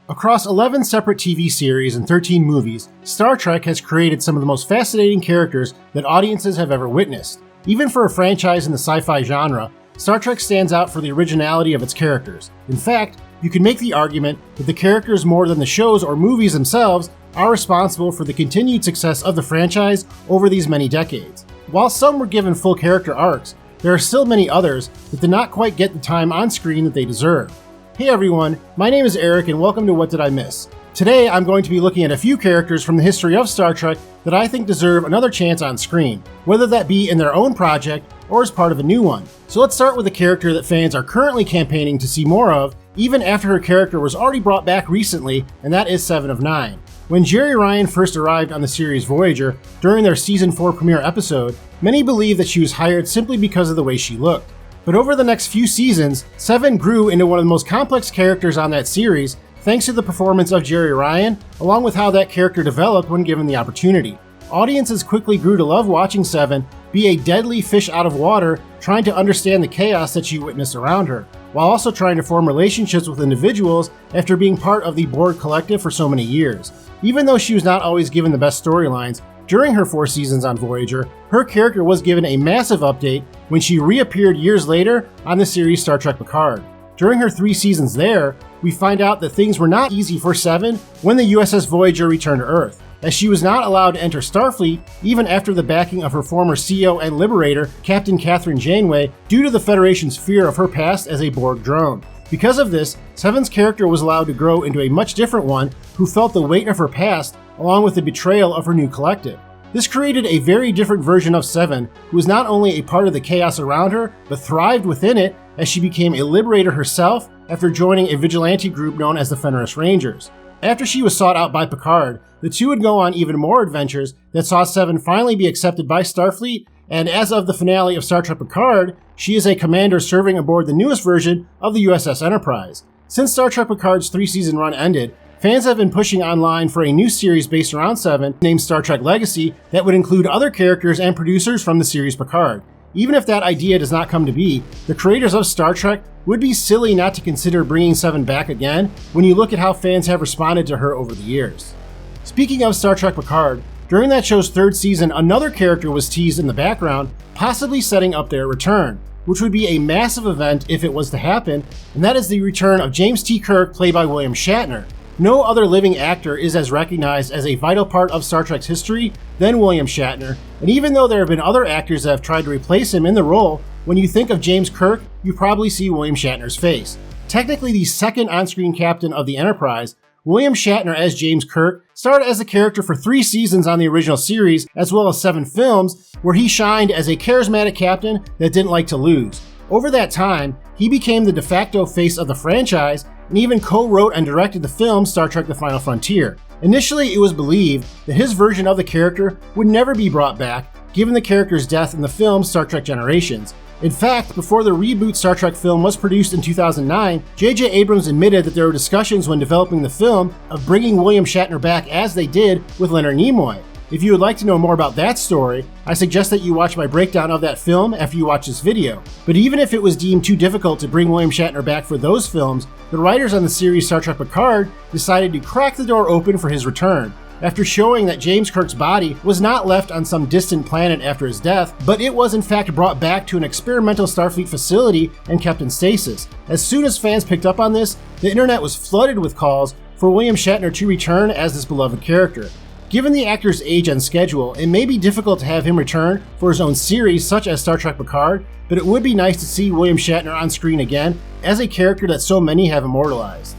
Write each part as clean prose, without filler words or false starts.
Across 11 separate TV series and 13 movies, Star Trek has created some of the most fascinating characters that audiences have ever witnessed. Even for a franchise in the sci-fi genre, Star Trek stands out for the originality of its characters. In fact, you can make the argument that the characters more than the shows or movies themselves are responsible for the continued success of the franchise over these many decades. While some were given full character arcs, there are still many others that did not quite get the time on screen that they deserve. Hey everyone, my name is Eric and welcome to What Did I Miss? Today I'm going to be looking at a few characters from the history of Star Trek that I think deserve another chance on screen, whether that be in their own project or as part of a new one. So let's start with a character that fans are currently campaigning to see more of, even after her character was already brought back recently, and that is Seven of Nine. When Jeri Ryan first arrived on the series Voyager during their Season 4 premiere episode, many believed that she was hired simply because of the way she looked. But over the next few seasons, Seven grew into one of the most complex characters on that series, thanks to the performance of Jeri Ryan, along with how that character developed when given the opportunity. Audiences quickly grew to love watching Seven be a deadly fish out of water, trying to understand the chaos that she witnessed around her, while also trying to form relationships with individuals after being part of the Borg Collective for so many years. Even though she was not always given the best storylines, during her 4 seasons on Voyager, her character was given a massive update when she reappeared years later on the series Star Trek Picard. During her 3 seasons there, we find out that things were not easy for Seven when the USS Voyager returned to Earth, as she was not allowed to enter Starfleet even after the backing of her former CEO and liberator, Captain Catherine Janeway, due to the Federation's fear of her past as a Borg drone. Because of this, Seven's character was allowed to grow into a much different one who felt the weight of her past along with the betrayal of her new collective. This created a very different version of Seven, who was not only a part of the chaos around her, but thrived within it as she became a liberator herself after joining a vigilante group known as the Fenris Rangers. After she was sought out by Picard, the two would go on even more adventures that saw Seven finally be accepted by Starfleet, and as of the finale of Star Trek Picard, she is a commander serving aboard the newest version of the USS Enterprise. Since Star Trek Picard's 3-season run ended, fans have been pushing online for a new series based around Seven named Star Trek Legacy that would include other characters and producers from the series Picard. Even if that idea does not come to be, the creators of Star Trek would be silly not to consider bringing Seven back again when you look at how fans have responded to her over the years. Speaking of Star Trek Picard, during that show's 3rd season, another character was teased in the background, possibly setting up their return, which would be a massive event if it was to happen, and that is the return of James T. Kirk, played by William Shatner. No other living actor is as recognized as a vital part of Star Trek's history than William Shatner, and even though there have been other actors that have tried to replace him in the role, when you think of James Kirk, you probably see William Shatner's face. Technically the second on-screen captain of the Enterprise, William Shatner as James Kirk starred as a character for 3 seasons on the original series, as well as 7 films, where he shined as a charismatic captain that didn't like to lose. Over that time, he became the de facto face of the franchise and even co-wrote and directed the film Star Trek The Final Frontier. Initially, it was believed that his version of the character would never be brought back, given the character's death in the film Star Trek Generations. In fact, before the reboot Star Trek film was produced in 2009, J.J. Abrams admitted that there were discussions when developing the film of bringing William Shatner back as they did with Leonard Nimoy. If you would like to know more about that story, I suggest that you watch my breakdown of that film after you watch this video. But even if it was deemed too difficult to bring William Shatner back for those films, the writers on the series Star Trek Picard decided to crack the door open for his return, after showing that James Kirk's body was not left on some distant planet after his death, but it was in fact brought back to an experimental Starfleet facility and kept in stasis. As soon as fans picked up on this, the internet was flooded with calls for William Shatner to return as this beloved character. Given the actor's age and schedule, it may be difficult to have him return for his own series such as Star Trek Picard, but it would be nice to see William Shatner on screen again as a character that so many have immortalized.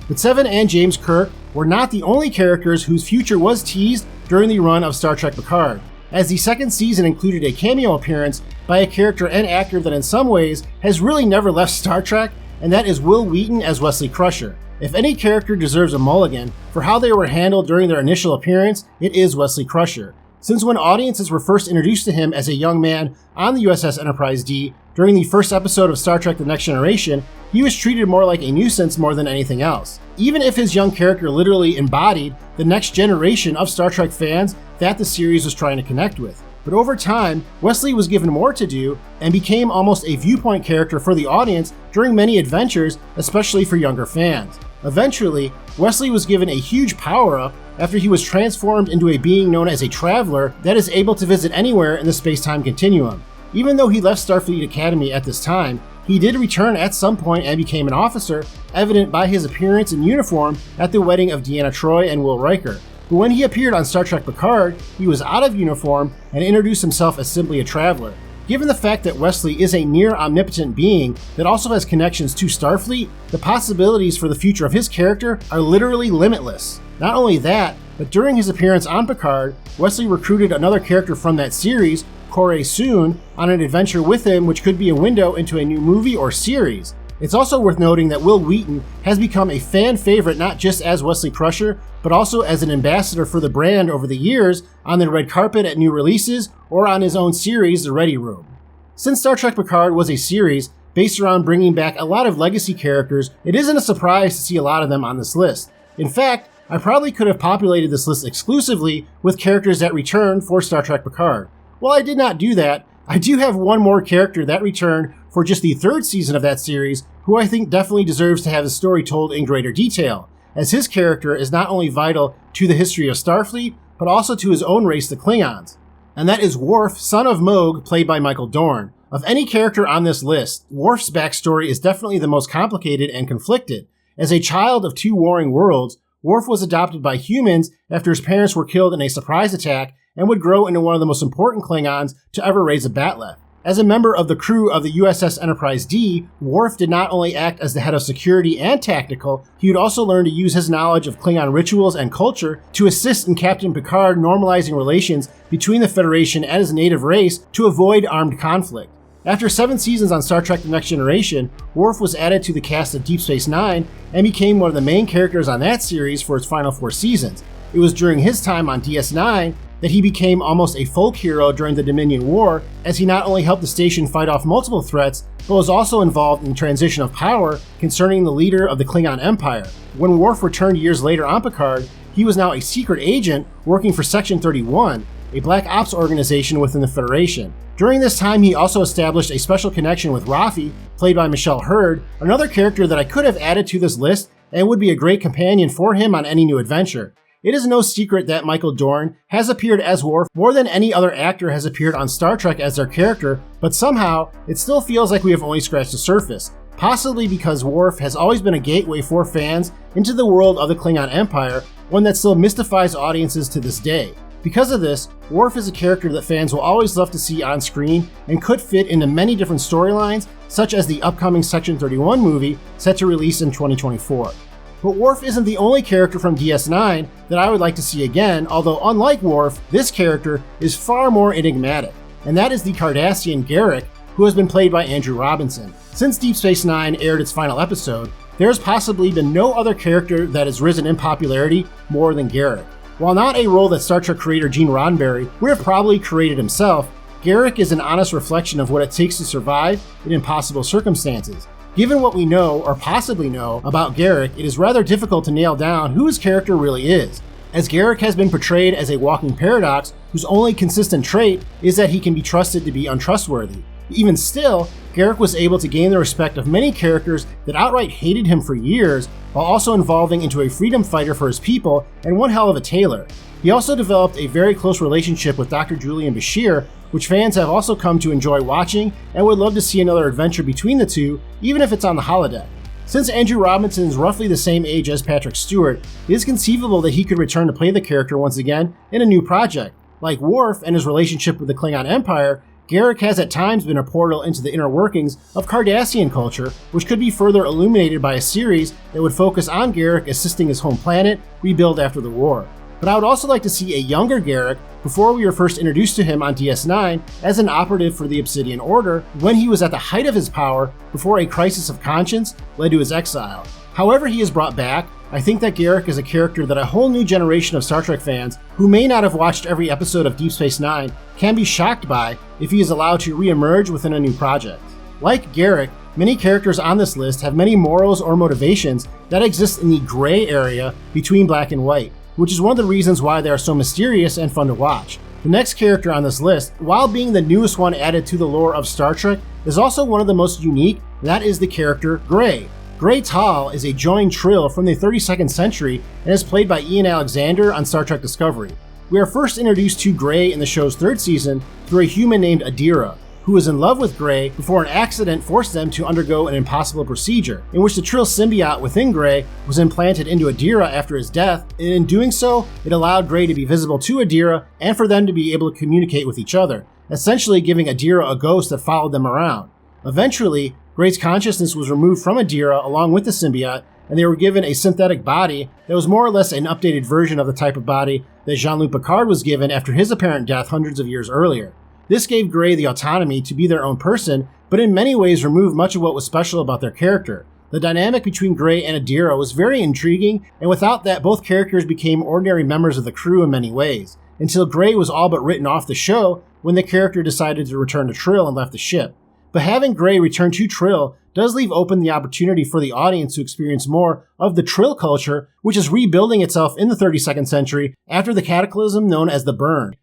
But Seven and James Kirk were not the only characters whose future was teased during the run of Star Trek Picard, as the 2nd season included a cameo appearance by a character and actor that in some ways has really never left Star Trek, and that is Wil Wheaton as Wesley Crusher. If any character deserves a mulligan for how they were handled during their initial appearance, it is Wesley Crusher. Since when audiences were first introduced to him as a young man on the USS Enterprise D during the first episode of Star Trek The Next Generation, he was treated more like a nuisance more than anything else. Even if his young character literally embodied the next generation of Star Trek fans that the series was trying to connect with. But over time, Wesley was given more to do and became almost a viewpoint character for the audience during many adventures, especially for younger fans. Eventually, Wesley was given a huge power-up after he was transformed into a being known as a Traveler that is able to visit anywhere in the space-time continuum. Even though he left Starfleet Academy at this time, he did return at some point and became an officer, evident by his appearance in uniform at the wedding of Deanna Troi and Will Riker. But when he appeared on Star Trek Picard, he was out of uniform and introduced himself as simply a Traveler. Given the fact that Wesley is a near-omnipotent being that also has connections to Starfleet, the possibilities for the future of his character are literally limitless. Not only that, but during his appearance on Picard, Wesley recruited another character from that series, Corey Soon, on an adventure with him which could be a window into a new movie or series. It's also worth noting that Will Wheaton has become a fan favorite not just as Wesley Crusher, but also as an ambassador for the brand over the years on the red carpet at new releases or on his own series, The Ready Room. Since Star Trek Picard was a series based around bringing back a lot of legacy characters, it isn't a surprise to see a lot of them on this list. In fact, I probably could have populated this list exclusively with characters that returned for Star Trek Picard. While I did not do that, I do have one more character that returned for just the third season of that series, who I think definitely deserves to have his story told in greater detail, as his character is not only vital to the history of Starfleet, but also to his own race, the Klingons. And that is Warf, son of Moog, played by Michael Dorn. Of any character on this list, Warf's backstory is definitely the most complicated and conflicted. As a child of two warring worlds, Warf was adopted by humans after his parents were killed in a surprise attack and would grow into one of the most important Klingons to ever raise a bat'leth. As a member of the crew of the USS Enterprise D, Warf did not only act as the head of security and tactical, he would also learn to use his knowledge of Klingon rituals and culture to assist in Captain Picard normalizing relations between the Federation and his native race to avoid armed conflict. After 7 seasons on Star Trek The Next Generation, Warf was added to the cast of Deep Space Nine and became one of the main characters on that series for its final 4 seasons. It was during his time on DS9 that he became almost a folk hero during the Dominion War, as he not only helped the station fight off multiple threats, but was also involved in the transition of power concerning the leader of the Klingon Empire. When Warf returned years later on Picard, he was now a secret agent working for Section 31, a black ops organization within the Federation. During this time, he also established a special connection with Rafi, played by Michelle Hurd, another character that I could have added to this list and would be a great companion for him on any new adventure. It is no secret that Michael Dorn has appeared as Warf more than any other actor has appeared on Star Trek as their character, but somehow, it still feels like we have only scratched the surface, possibly because Warf has always been a gateway for fans into the world of the Klingon Empire, one that still mystifies audiences to this day. Because of this, Warf is a character that fans will always love to see on screen and could fit into many different storylines, such as the upcoming Section 31 movie set to release in 2024. But Warf isn't the only character from DS9 that I would like to see again, although unlike Warf, this character is far more enigmatic, and that is the Cardassian Garrick, who has been played by Andrew Robinson. Since Deep Space Nine aired its final episode, there has possibly been no other character that has risen in popularity more than Garrick. While not a role that Star Trek creator Gene Roddenberry would have probably created himself, Garrick is an honest reflection of what it takes to survive in impossible circumstances. Given what we know, or possibly know, about Garrick, it is rather difficult to nail down who his character really is, as Garrick has been portrayed as a walking paradox whose only consistent trait is that he can be trusted to be untrustworthy. Even still, Garrick was able to gain the respect of many characters that outright hated him for years, while also evolving into a freedom fighter for his people and one hell of a tailor. He also developed a very close relationship with Dr. Julian Bashir, which fans have also come to enjoy watching and would love to see another adventure between the two, even if it's on the holodeck. Since Andrew Robinson is roughly the same age as Patrick Stewart, it is conceivable that he could return to play the character once again in a new project. Like Warf and his relationship with the Klingon Empire, Garrick has at times been a portal into the inner workings of Cardassian culture, which could be further illuminated by a series that would focus on Garrick assisting his home planet rebuild after the war. But I would also like to see a younger Garrick before we were first introduced to him on DS9 as an operative for the Obsidian Order when he was at the height of his power before a crisis of conscience led to his exile. However he is brought back, I think that Garrick is a character that a whole new generation of Star Trek fans who may not have watched every episode of Deep Space Nine can be shocked by if he is allowed to re-emerge within a new project. Like Garrick, many characters on this list have many morals or motivations that exist in the gray area between black and white, which is one of the reasons why they are so mysterious and fun to watch. The next character on this list, while being the newest one added to the lore of Star Trek, is also one of the most unique, and that is the character Gray. Gray Tal is a joined Trill from the 32nd century and is played by Ian Alexander on Star Trek Discovery. We are first introduced to Gray in the show's 3rd season through a human named Adira, who was in love with Gray before an accident forced them to undergo an impossible procedure, in which the Trill symbiote within Gray was implanted into Adira after his death, and in doing so, it allowed Gray to be visible to Adira and for them to be able to communicate with each other, essentially giving Adira a ghost that followed them around. Eventually, Gray's consciousness was removed from Adira along with the symbiote, and they were given a synthetic body that was more or less an updated version of the type of body that Jean-Luc Picard was given after his apparent death hundreds of years earlier. This gave Gray the autonomy to be their own person, but in many ways removed much of what was special about their character. The dynamic between Gray and Adira was very intriguing, and without that, both characters became ordinary members of the crew in many ways, until Gray was all but written off the show when the character decided to return to Trill and left the ship. But having Gray return to Trill does leave open the opportunity for the audience to experience more of the Trill culture, which is rebuilding itself in the 32nd century after the cataclysm known as the Burn.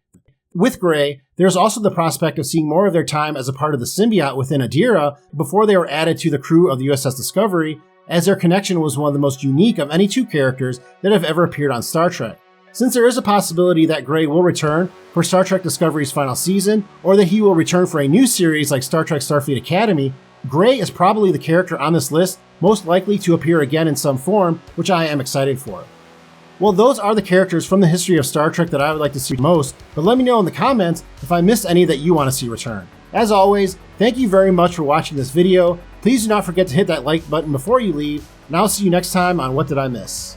With Gray, there's also the prospect of seeing more of their time as a part of the symbiote within Adira before they were added to the crew of the USS Discovery, as their connection was one of the most unique of any 2 characters that have ever appeared on Star Trek. Since there is a possibility that Gray will return for Star Trek Discovery's final season, or that he will return for a new series like Star Trek Starfleet Academy, Gray is probably the character on this list most likely to appear again in some form, which I am excited for. Well, those are the characters from the history of Star Trek that I would like to see most, but let me know in the comments if I missed any that you want to see return. As always, thank you very much for watching this video. Please do not forget to hit that like button before you leave, and I'll see you next time on What Did I Miss?